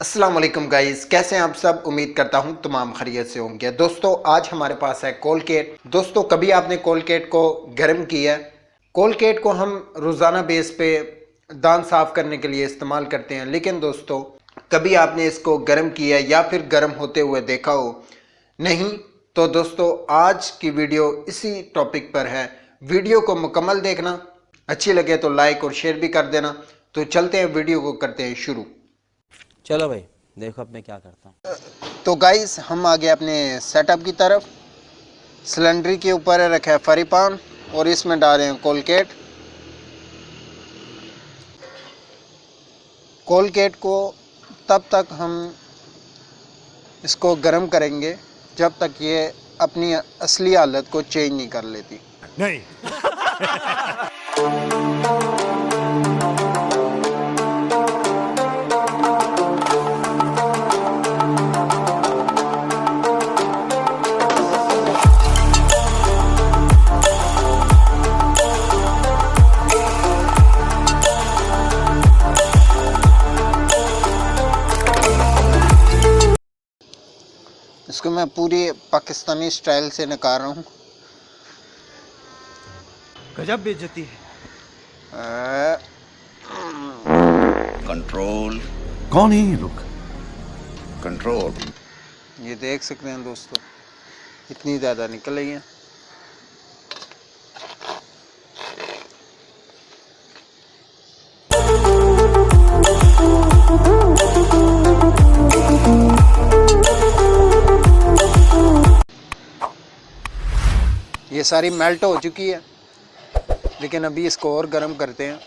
अस्सलाम वालेकुम गाइस, कैसे हैं आप सब। उम्मीद करता हूं तमाम खैरियत से होंगे। दोस्तों आज हमारे पास है कोलगेट। दोस्तों कभी आपने कोलगेट को गर्म किया है? कोलगेट को हम रोज़ाना बेस पे दांत साफ करने के लिए इस्तेमाल करते हैं, लेकिन दोस्तों कभी आपने इसको गर्म किया या फिर गर्म होते हुए देखा हो? नहीं तो दोस्तों आज की वीडियो इसी टॉपिक पर है। वीडियो को मुकम्मल देखना, अच्छी लगे तो लाइक और शेयर भी कर देना। तो चलते हैं, वीडियो को करते हैं शुरू। चलो भाई देखो अब मैं क्या करता हूँ। तो गाइस हम आ गए अपने सेटअप की तरफ। सिलेंडर के ऊपर रखा है फरी पान और इसमें डाल रहे हैं कोलगेट। कोलगेट को तब तक हम इसको गर्म करेंगे जब तक ये अपनी असली हालत को चेंज नहीं कर लेती। नहीं। इसको मैं पूरी पाकिस्तानी स्टाइल से निकाल रहा हूँ। गजब बेइज्जती है। कंट्रोल। कौन है ये लोग? कंट्रोल। ये देख सकते हैं दोस्तों, इतनी ज़्यादा निकल रही है। ये सारी मेल्ट हो चुकी है, लेकिन अभी इसको और गर्म करते हैं।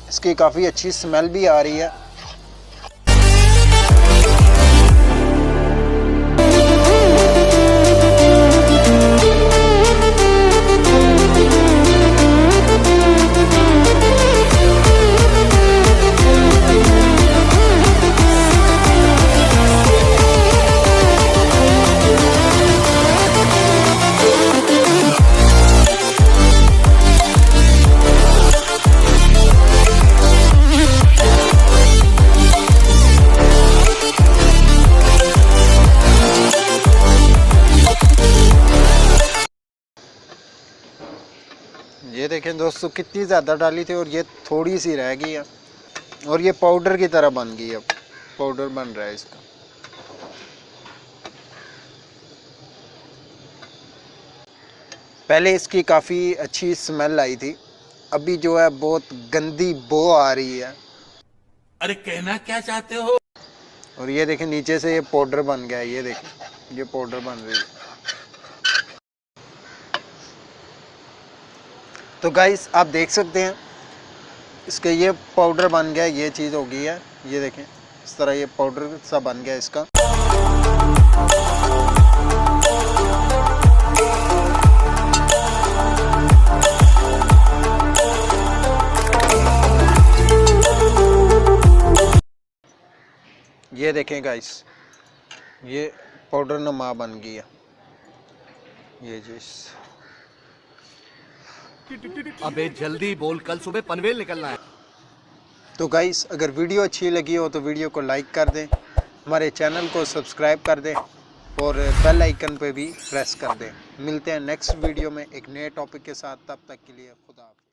इसकी काफ़ी अच्छी स्मेल भी आ रही है। ये देखें दोस्तों कितनी ज़्यादा डाली थी और ये थोड़ी सी रह गई है और ये पाउडर की तरह बन गई। अब पाउडर बन रहा है इसका। पहले इसकी काफ़ी अच्छी स्मेल आई थी, अभी जो है बहुत गंदी बो आ रही है। अरे कहना क्या चाहते हो? और ये देखें नीचे से ये पाउडर बन गया है। ये देखें ये पाउडर बन रही है। तो गाइस आप देख सकते हैं इसके ये पाउडर बन गया, ये चीज़ हो गई है। ये देखें इस तरह ये पाउडर सा बन गया इसका। ये देखें गाइस ये पाउडर नुमा बन गई है। ये जिस अबे जल्दी बोल, कल सुबह पनवेल निकलना है। तो गाइस अगर वीडियो अच्छी लगी हो तो वीडियो को लाइक कर दें, हमारे चैनल को सब्सक्राइब कर दें और बेल आइकन पे भी प्रेस कर दें। मिलते हैं नेक्स्ट वीडियो में एक नए टॉपिक के साथ। तब तक के लिए खुदा हाफ़िज़।